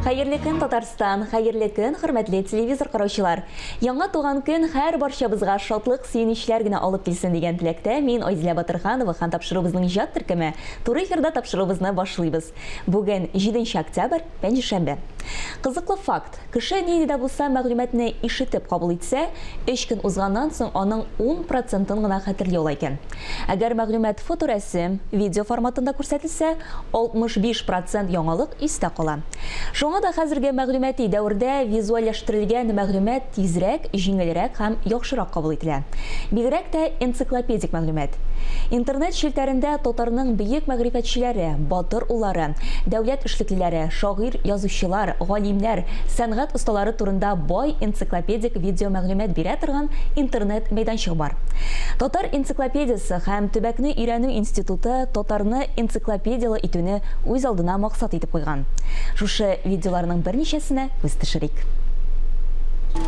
Хәерле көн Татарстан, хәерле көн хөрмәтле телевизор караучылар. Яңа туган көн һәр барчабызга шатлык, сөенечләр генә алып килсен дигән теләктә мин Айзилә Батырханова һәм тапшыруыбызның иҗат төркеме туры эфирда тапшыруыбызны башлыйбыз. Бүген 7 октябрь, пәнҗешәмбе. Кызыклы факт: кеше нинди дә булса мәгълүматны ишетеп кабул итсә, 3 көн узганнан соң аның 10% гына хәтерли ала икән. Әгәр мәгълүмат фоторәсем, видео форматында күрсәтелсә, 65% яңалык истә кала. Шуңа да хәзерге мәгълүмати дәврдә визуальләштерелгән мәгълүмат тизрәк, җиңелрәк һәм яхшырак кабул ителә. Бигрәк тә энциклопедик мәгълүмат. Интернет челтәрендә татарның бөек мәгърифәтчеләре, батыр уллары, дәүләт эшлеклеләре, шагыйрь, язучылар, галимнәр, сәнгать осталары турында бай энциклопедик видео мәгълүмат бирә торган интернет мәйданчыгы бар. Татар энциклопедиясе һәм Төбәкне өйрәнү институты татарны энциклопедиялы итүне үз алдына максат итеп куйган. Шушы видеоларның берничәсенә күз төшерик.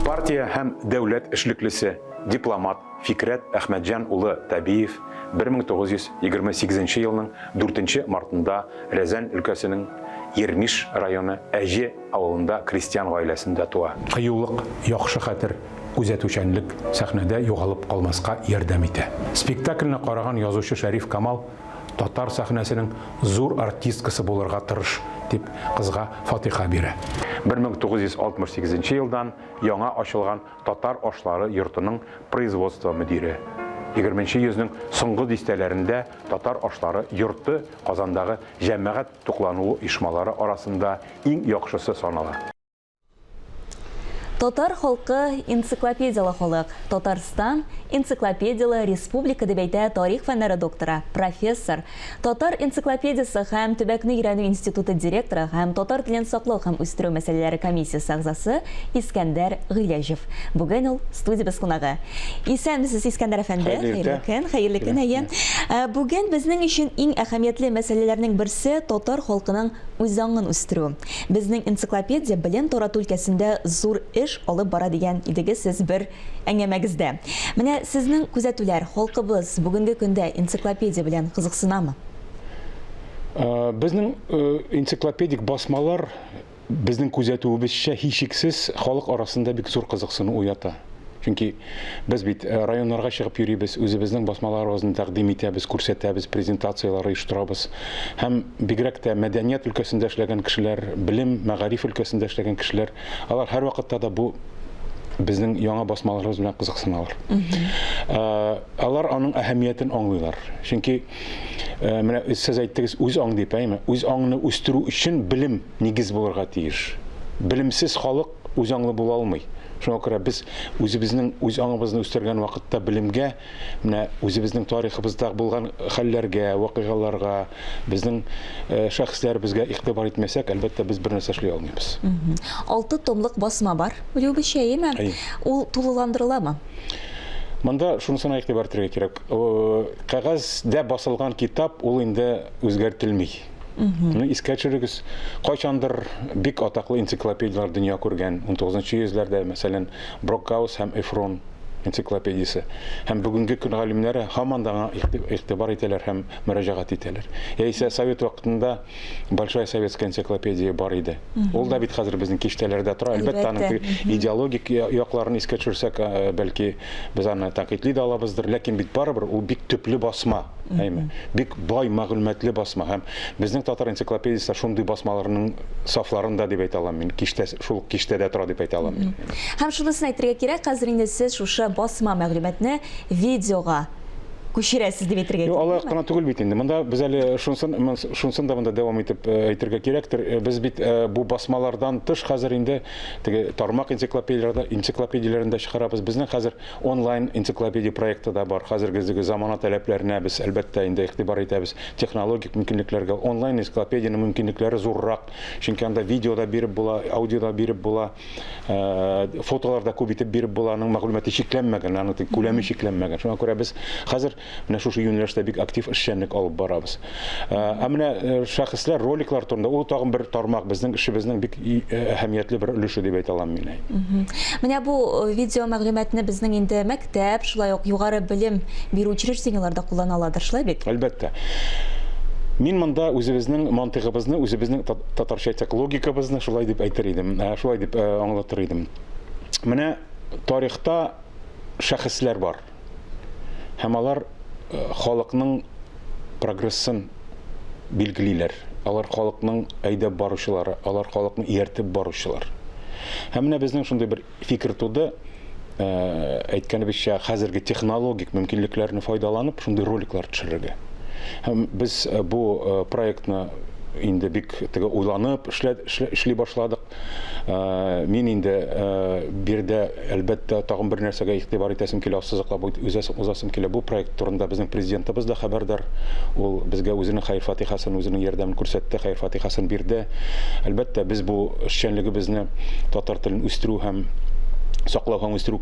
Партия һәм дәүләт эшлеклесе, дипломат Фикрат Әхмәтҗан улы Табиев 1928 елның 4 мартында Рязань өлкәсенең Ермиш районы Әҗе авылында крестьян гаиләсендә туа. Кыюлык, яхшы хәтер, күзәтүчәнлек сәхнәдә югалып калмаска ярдәм итә. Спектакльне караган язучы Шәриф Камал татар сәхнәсенең зур артисткасы булырга тырыш дип кызга фатиха бирә. 1968 елдан яңа ачылган татар ашлары йортының производство мөдире. 20-нче йөзнең соңгы дистәләрендә татар ашлары йорты Казандагы җәмәгать туклануы оешмалары арасында иң яхшысы санала. Татар халкы энциклопедиялы халык. Татарстан энциклопедиялы республика дип әйтә тарих фәннәре докторы, профессор, Татар энциклопедиясе һәм Төбәкне өйрәнү институты директоры һәм татар телен саклау һәм үстерү мәсьәләләре комиссиясе әгъзасы Искәндәр Гыйләҗев. Бүген ул студиябыз кунагы. Исәнмесез, Искәндәр әфәнде? Хәерле көн. Бүген безнең өчен иң әһәмиятле мәсьәләләрнең берсе татар халкының үз аңын үстерү. Безнең энциклопедия белем тарату өлкәсендә зур алып бара дигән идегез сез бер әңгәмәгездә. Менә сезнең күзәтүләр халкыбыз бүгенге көндә энциклопедия белән кызыксынамы? Безнең энциклопедик басмалар безнең күзәтүебезчә һичшиксез халык арасында бик зур кызыксыну уята. Чөнки без бит районнарга чыгып йөрибез, үзебезнең басмаларыбызны тәкъдим итәбез, күрсәтәбез, презентациялар оештырабыз. Һәм бигрәк тә мәдәният өлкәсендә эшләгән кешеләр, белем, мәгариф өлкәсендә эшләгән кешеләр, алар һәр вакытта да бу безнең яңа басмаларыбыз белән кызыксыналар. Алар аның әһәмиятен аңлыйлар. Чөнки менә сез әйттегез, үз аң дип әйме, үз аңны үстерү өчен белем нигез булырга тиеш. Белемсез халык үз аңлы була алмый. Шуңа күрә без үзебезнең үз аңыбызны үстергән вакытта белемгә, менә үзебезнең тарихыбызда булган хәлләргә, вакыйгаларга, безнең шәхесләребезгә игътибар итмәсәк, әлбәттә без бер нәрсә эшли алмыйбыз. 6 томлык басма бар. Белүебезчә, әйме? Ул тулыландырыламы? Монда шунысын игътибар итәргә кирәк. Кәгазьдә басылган китап ул инде үзгәртелми. Искә төшерегез, кайчандыр бик атаклы энциклопедиялар дөнья күргән 19-нчы йөзләрдә, мәсәлән, Брокгаус һәм Эфрон энциклопедиясе. Һәм бүгенге көн галимнәре һаман да игътибар итәләр һәм мөрәҗәгать итәләр. Яисә Совет вакытында Большая советская энциклопедия бар иде. Ул да бит хәзер безнең киштәләрдә тора. Әлбәттә, аның идеологик якларын искә төшерсәк, бәлки без аны тәнкыйтьли дә алабыздыр, ләкин бит барыбер ул бик төпле басма. Бик бай мәгълүматлы басма һәм безнең татар энциклопедиясе шундый басмаларның сафларында дип әйтә алам мин. Шул киштәдә тора дип әйтә алам. Һәм шунысын әйтергә кирәк, хәзер инде сез шушы басма мәгълүматны видеога күчерәсез дип әйтергә кирәк. Алай гына түгел бит инде. Монда без әле шунсын да монда дәвам итеп әйтергә кирәктер. Без бит бу басмалардан тыш хәзер инде теге тармак энциклопедияләрендә чыгарабыз. Безнең хәзер онлайн энциклопедия проекты да бар. Хәзерге замана таләпләренә без әлбәттә инде игътибар итәбез. Технологик мөмкинлекләргә онлайн энциклопедияның мөмкинлекләре зуррак. Чөнки анда видео да биреп була, аудио да биреп була, фотолар да күп итеп биреп була, аның мәгълүматы чикләнмәгән, аның күләме чикләнмәгән. Шуңа күрә без хәзер менә шушы юнәлештә бик актив эшчәнлек алып барабыз. Менә шәхесләр, роликлар турында ул тагын бер тармак безнең эшебезнең бик әһәмиятле бер өлеше дип әйтә алам мин. Менә бу видео мәгълүматны безнең инде мәктәп, шулай ук югары белем бирү учреждениеләрдә кулланалардыр, шулай бит? Әлбәттә. Мин монда үзебезнең мантыгыбызны, үзебезнең татарча әйтсәк логикабызны шулай дип әйтер идем, шулай дип аңлатыр идем. Менә тарихта шәхесләр бар. Һәм алар халыкның прогрессын билгелиләр. Алар халыкның әйдәп баручылары, алар халыкны ияртеп баручылар. Һәм менә безнең шундый бер фикер туды, әйткәнебезчә, хәзерге технологик мөмкинлекләрне файдаланып, шундый роликлар төшерергә. Һәм без бу проектны инде бик теге уйланып эшли башладык. Мин инде бирдә әлбәттә тагын бер нәрсәгә игътибар итәсем килә, ассызыклап узасым килә. Бу проект турында безнең президентыбыз да хәбәрдар. Ул безгә үзенең хәйр-фатихасын, үзенең ярдәмен күрсәтте, хәйр-фатихасын бирде. Әлбәттә без бу эшчәнлегебезне татар телен үстерү һәм саклау һәм үстерү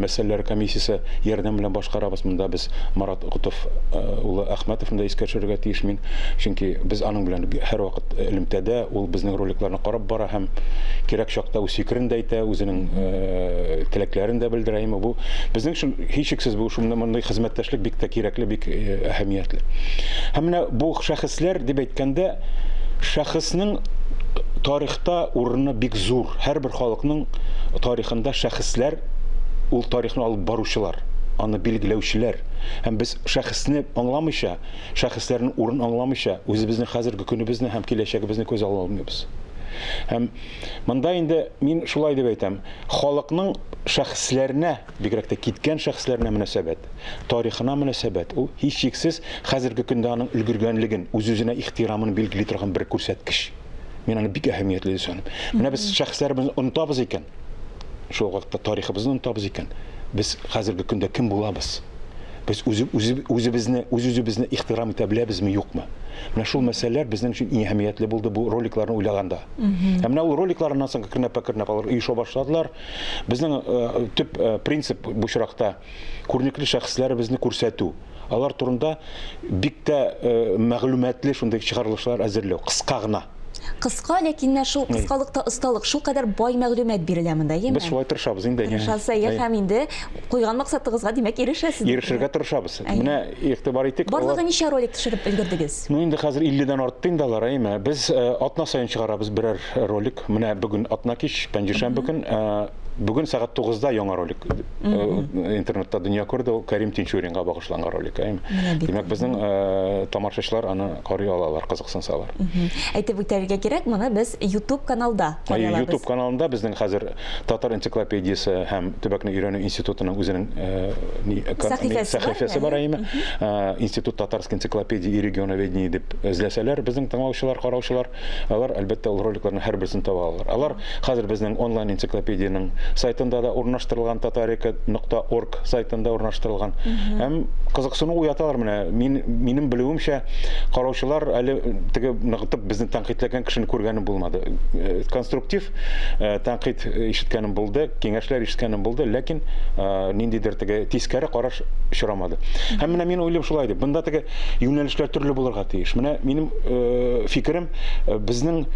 мәсьәләләре комиссиясе ярдәм белән башкарабыз. Монда без Марат Укытов улы Әхмәтовны да искәртергә тиеш мин. Чөнки без аның белән һәр вакыт элемтәдә, ул безнең роликларны карап бара һәм кирәк чакта үз фикерен дә әйтә, үзенең теләкләрен дә белдерә. Бу безнең өчен һичшиксез бу шундый хезмәттәшлек бик тә кирәкле, бик әһәмиятле. Һәм менә бу шәхесләр дип әйткәндә, шәхеснең тарихта урыны бик зур. Һәрбер халыкның тарихында шәхесләр ул тарихны алып баручылар, аны билгеләүчеләр. Һәм без шәхесне аңламыйча, шәхесләрнең урын аңламыйча, үзебезнең хәзерге көнебезне һәм киләчәгебезне күз ала алмыйбыз. Һәм монда инде мин шулай дип әйтәм, халыкның шәхесләренә, бигрәк тә киткән шәхесләренә мөнәсәбәт, тарихына мөнәсәбәт, ул һичшиксез хәзерге көндә аның өлгергәнлеген, үз-үзенә ихтирамын билгели торган бер күрсәткеч. Мин аны бик әһәмиятле дип саныйм. Менә без шәхесләребезне онытабыз икән, шул вакытта тарихыбызны онытабыз икән, без хәзерге көндә кем булабыз? Без үзебезне ихтирам итә беләбезме, юкмы? Менә шул мәсьәләләр безнең өчен иң әһәмиятле булды бу роликларны уйлаганда. Һәм менә ул роликларнан соң кернәп алар оеша башладылар. Безнең төп принцип бу чиракта күренекле шәхесләребезне күрсәтү. Алар турында бик тә мәгълүматлы шундый чыгарылышлар әзерләү, кыска гына. Кыска, ләкин шул кыскалыкта осталык, шул кадәр бай мәгълүмат бирелә монда, яме? Без шулай тырышабыз инде. Тырышасыз, һәм инде куйган максатыгызга димәк ирешәсез. Ирешергә тырышабыз. Менә игътибар итик. Барлыгы ничә ролик төшереп өлгердегез? Ну инде хәзер 50-дән артты инде алар, әйме. Без атна сайын чыгарабыз берәр ролик. Менә бүген атна кич, пәнҗешәмбе көн, бүген сәгать 9-да яңа ролик интернетта дөнья күрде, ул Кәрим Тинчуринга багышланган ролик. Димәк, безнең тамашачылар аны карый алалар, кызыксынсалар. Әйтеп үтәргә кирәк, моны без YouTube каналда карый алабыз. YouTube каналында безнең хәзер Татар энциклопедиясе һәм Төбәкне өйрәнү институтының үзенең сәхифәсе бар, әйме. Институт татарской энциклопедии и регионоведения дип эзләсәләр, безнең тыңлаучылар, караучылар, алар әлбәттә ул роликларны һәрберсен таба алалар. Алар хәзер безнең онлайн энциклопедияның сайтында да урнаштырылган, tatarika.org сайтында урнаштырылган. Һәм кызыксыну уяталар менә. Минем белүемчә, караучылар әле теге ныгытып безне тәнкыйтьләгән кешене күргәнем булмады. Конструктив тәнкыйть ишеткәнем булды, киңәшләр ишеткәнем булды, ләкин ниндидер теге тискәре караш очрамады. Һәм менә мин уйлыйм шулай дип, бunda теге юнәлешләр төрле булырга тиеш. Менә минем фикерем, безнең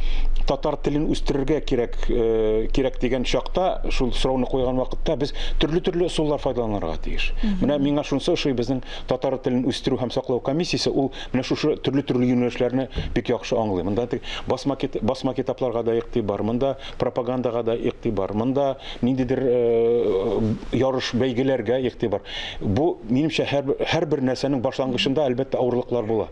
татар телен үстерергә кирәк дигән чакта, шул сорауны куйган вакытта без төрле ысуллар файдаланырга тиеш. Менә миңа шунысы ошый, безнең татар телен үстерү һәм саклау комиссиясе ул менә шушы төрле юнәлешләрне бик яхшы аңлый. Монда басма китапларга да игътибар, монда пропагандага да игътибар, монда ниндидер ярыш бәйгеләргә игътибар. Бу минемчә һәрбер нәрсәнең башлангычында әлбәттә авырлыклар була.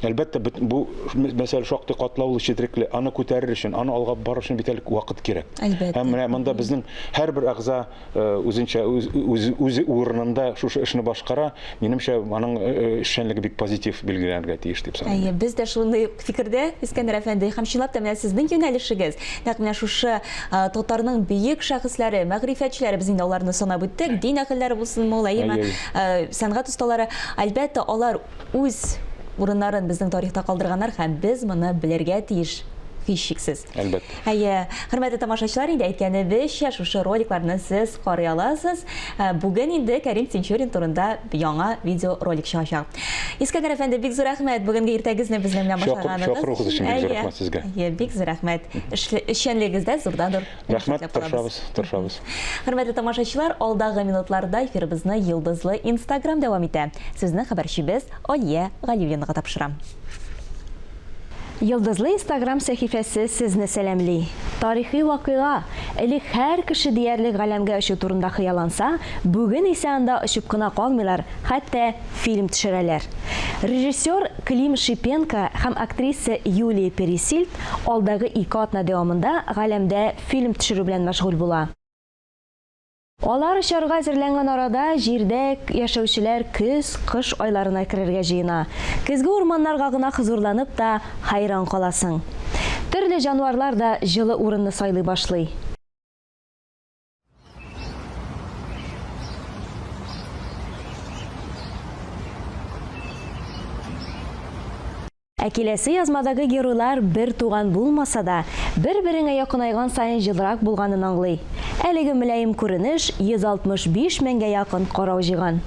Әлбәттә бу мәсьәлә шактый катлаулы, четерекле, аны күтәрер өчен, аны алга барыр өчен бит вакыт кирәк. Һәм менә монда безнең һәрбер әгъза үзенчә үз урынында шушы эшне башкара, минемчә аның эшчәнлеге бик позитив билгеләнергә тиеш дип саныйм. Без дә шундый фикердә, Искәндәр әфәнде, һәм чынлап та менә сезнең юнәлешегез, нәкъ менә шушы татарның бөек шәхесләре, мәгърифәтчеләре, без инде аларны санап үттек, дин әһелләре булсынмы, сәнгать осталары, әлбәттә алар үз урыннарын безнең тарихта калдырганнар һәм без моны белергә тиеш. Һичшиксез. Әлбәттә. Хөрмәтле тамашачылар, инде әйткәнебезчә, шушы роликларны сез карый аласыз. Бүген инде Кәрим Тинчурин турында яңа видео ролик чыгачак. Искәндәр әфәнде, бик зур рәхмәт. Бүгенге иртәгезне безнең белән башлаганыгыз. Шакыругыз өчен бик зур рәхмәт сезгә. Бик зур рәхмәт. Эшчәнлегегездә зурдандыр. Рәхмәт, тырышабыз. Хөрмәтле тамашачылар, алдагы минутларда эфирыбызны йолдызлы Instagram дәвам итә. Сезне хәбәрчебез Алия Галиевнага тапшырам. Йылдызлы Instagram сәхифәсе сезне сәламли. Тарихи вакыйга, элек һәр кеше диярлек галәмгә очу турында хыялланса, бүген исә анда очып кына калмыйлар, хәтта фильм төшерәләр. Режиссер Клим Шипенко һәм актриса Юлия Пересильд алдагы 2 атна дәвамында галәмдә фильм төшерү белән мәшгуль була. Алар очарга әзерләнгән арада җирдә яшәүчеләр көз-кыш айларына керергә җыена. Көзге урманнарга гына хозурланып та хайран каласың. Төрле җанварлар да җылы урынны сайлый башлый. Ә киләсе язмадагы геройлар бер туган булмаса да, бер-береңә якынайган сайын җылырак булганын аңлый. Әлеге мөлаем күренеш 165 меңгә якын карау җыйган.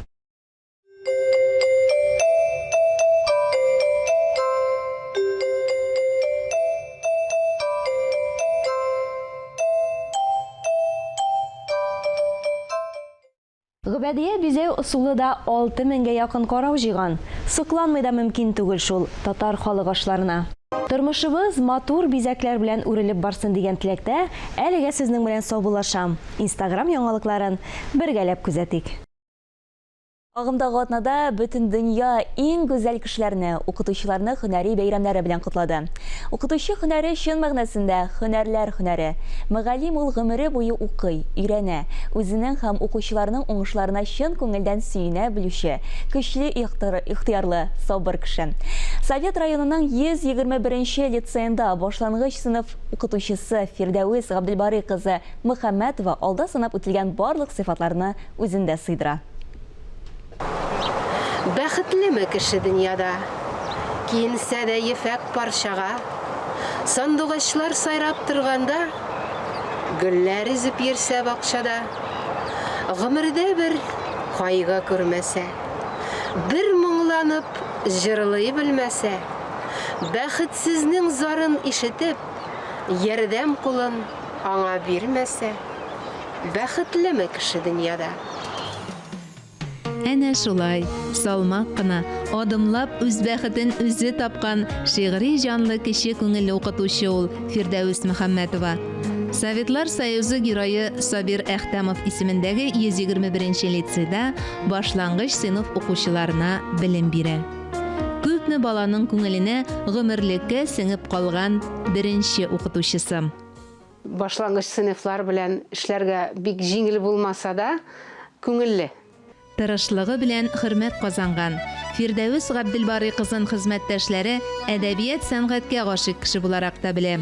Гөбәдия бизәү ысулы да 6 меңгә якын карау җыйган. Сокланмый да мөмкин түгел шул татар халык ашларына. Тормышыбыз матур бизәкләр белән үрелеп барсын дигән теләктә, әлегә сезнең белән саубуллашам. Instagram яңалыкларын бергәләп күзәтик. Агымдагы атнада бөтен дөнья иң гүзәл кешеләрне, укытучыларны һөнәри бәйрәмнәре белән котлады. Укытучы һөнәре чын мәгънәсендә һөнәрләр һөнәре. Мөгаллим ул гомере буе укый, өйрәнә, үзенең һәм укучыларның уңышларына чын күңелдән сөенә белүче, көчле ихтыярлы, сабыр кеше. Совет районының 121-нче лицейында башлангыч сыйныф укытучысы Фирдәвис Габделбарый кызы Мөхәммәтова алда санап үтелгән барлык сыйфатларны үзендә сыйдыра. Бәхетлеме кеше дөньяда, киенсә дә ефәк парчага, сандугачлар сайрап торганда, гөлләр изеп йөрсә бакчада, гомердә бер кайгы күрмәсә, бер моңланып җырлый белмәсә, бәхетсезнең зарын ишетеп, ярдәм кулын аңа бирмәсә, бәхетлеме кеше дөньяда. Әнә шулай, салмак кына, адымлап үз бәхетен үзе тапкан шигъри җанлы кеше күңелле укытучы ул Фирдәвис Мөхәммәтова. Советлар Союзы герое Сабир Әхтәмов исемендәге 121-нче лицейда башлангыч сыйныф укучыларына белем бирә. Күпме баланың күңеленә гомерлеккә сеңеп калган беренче укытучысы. Башлангыч сыйныфлар белән эшләргә бик җиңел булмаса да, күңелле. Тырышлыгы белән хөрмәт казанган Фирдәвис Габделбарый кызын хезмәттәшләре әдәбият сәнгатькә гашык кеше буларак та белә.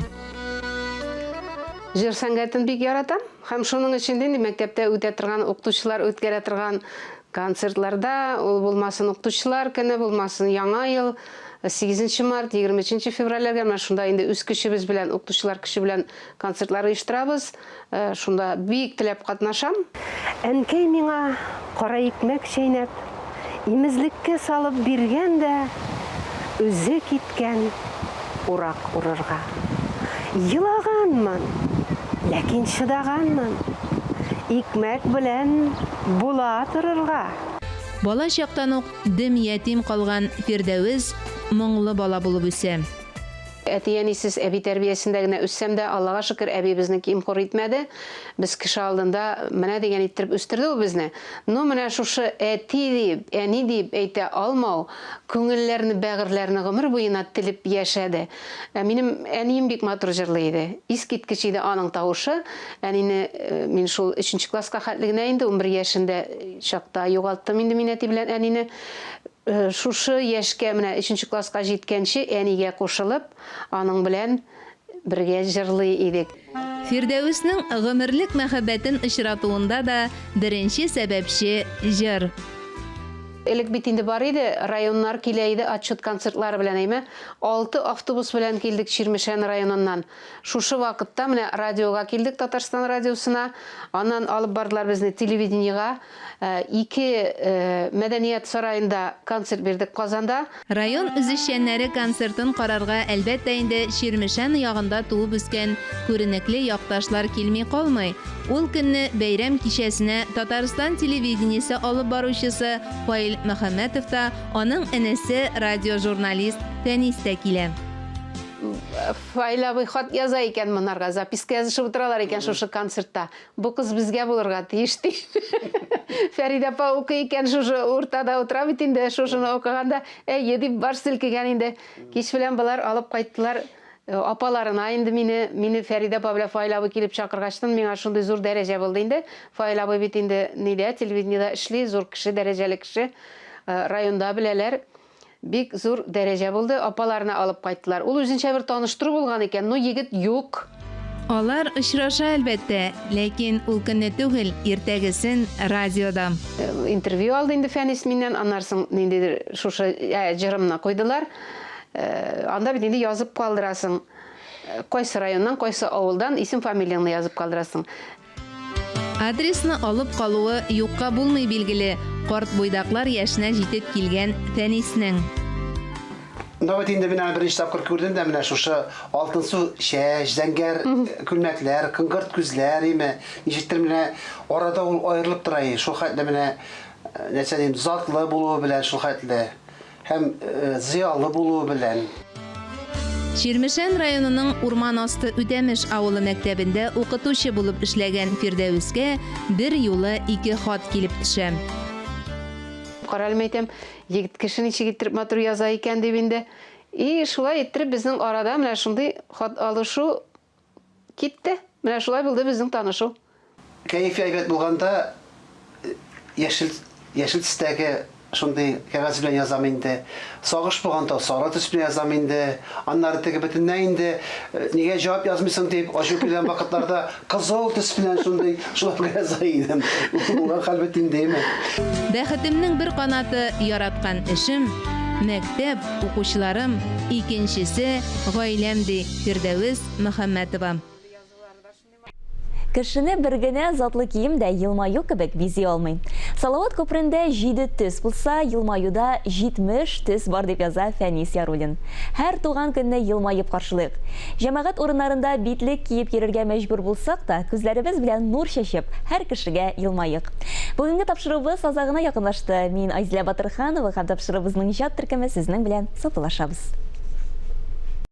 Җыр сәнгатен бик яратам, һәм шуның өчен дә мәктәптә үтә торган укытучылар үткәрә торган концертларда, ул булмасын укытучылар көне, булмасын яңа ел, 8 март, 23 февральгә менә шунда инде үз көчебез белән, укытучылар көче белән концертлар оештырабыз. Шунда бик теләп катнашам. Әнкәй миңа кара икмәк чәйнәп, имезлеккә салып биргән дә, үзе киткән урак урырга. Йылаганмын, ләкин чыдаганмын. Икмәк белән була торырга. Бала чактан ук дем ятим калган Фирдәвис моңлы бала булып үсә. Әти-әнисез әби тәрбиясендә генә үссәм дә, Аллага шөкер, әби безне кимхур итмәде. Без кеше алдында менә дигән иттереп үстерде ул безне. Но менә шушы әти дип, әни дип әйтә алмау, күңелләрне, бәгырьләрне гомер буена телеп яшәде. Минем әнием бик матур җырлый иде. Искиткеч иде аның тавышы. Әнине мин шул 3нче класска хәтлегенә инде 11 яшендә чакта югалттым инде мин әти белән әнине. Шушы яшкә менә 3нче класска җиткәнче әнигә кушылып, аның белән бергә җырлый идек. Фирдәвиснең гомерлек мәхәббәтен очратуында да беренче сәбәпче җыр. Элек бит инде бар иде, районнар килә иде отчет концертлары белән әйме. 6 автобус белән килдек Чирмешән районыннан. Шушы вакытта менә радиога килдек, Татарстан радиосына. Аннан алып бардылар безне телевидениегә. 2 мәдәният сарайында концерт бирдек Казанда. Район үзешчәннәре концертын карарга әлбәттә инде Чирмешән ягында туып үскән күренекле якташлар килми калмый. Ул көнне бәйрәм кичәсенә Татарстан телевидениесе алып баручысы Фаил Мөхәммәтов та, аның энесе радиожурналист Фәнис тә килә. файлабый хат яза икән монарга, записка язышып утыралар икән шушы концертта. Бу кыз безгә булырга тиеш ди. Фәридә апа укый икән шушы уртада утыра бит инде, шушыны укыганда, дип баш селкегән инде. Кич белән булар алып кайттылар. Апаларына инде мине Фәридә апа белән файлабый килеп чакыргачтан, миңа шундый зур дәрәҗә булды инде. Файлабый бит инде нидә, телевидениедә эшли, зур кеше, дәрәҗәле кеше. Районда беләләр. Бик зур дәрәҗә булды, апаларына алып кайттылар. Ул үзенчә бер таныштыру булган икән, но егет юк. Алар очраша әлбәттә, ләкин ул көнне түгел, иртәгесен радиода. Интервью алды инде Фәнис миннән, аннарсын ниндидер шушы җырымны куйдылар. Анда бит инде язып калдырасың. Кайсы районнан, кайсы авылдан исем фамилияңны язып калдырасың. Адресны алып калуы юкка булмый билгеле. Карт буйдаклар яшенә җитеп килгән Фәниснең. Нават инде менә беренче тапкыр күрдем дә менә шушы алтын су чәч, зәңгәр күлмәкләр, кыңгырт күзләр име, ничектер менә арада ул аерылып тора. Шул хәтле менә нәрсә дим, затлы булуы белән шул хәтле һәм зыялы булуы белән. Чирмешән районының Урман асты Үтәмеш авылы мәктәбендә укытучы булып эшләгән Фирдәүскә бер юлы 2 хат килеп төшә. Каралым әйтәм, егет кеше ничек иттереп матур яза икән дип инде. Шулай иттереп безнең арада менә шундый хат алышу китте. Менә шулай булды безнең танышу. Кәеф әйбәт булганда яшел төстәге шундый кәгазь белән язам инде. Сагыш булганда сары төс белән язам инде. Аннары теге бөтенләй инде нигә җавап язмыйсың дип ачу килгән вакытларда кызыл төс белән шундый шулай яза идем. Уңга хәлбәт инде. Бәхетемнең бер канаты яраткан эшем, мәктәп, укучыларым, икенчесе гаиләм ди Фирдәүс Мөхәммәтова. Кешене бер генә затлы киемдә елмаю кебек бизи алмый. Салават күпрендә 7 төс булса, елмаюда 70 төс бар дип яза Фәнис Яруллин. Һәр туган көнне елмаеп каршылык. Җәмәгать урыннарында битлек киеп йөрергә мәҗбүр булсак та, күзләребез белән нур чәчеп, һәр кешегә елмаек. Бүгенге тапшыруыбыз азагына якынлашты. Мин Айзилә Батырханова һәм тапшыруыбызның иҗат төркеме сезнең белән сатлашабыз.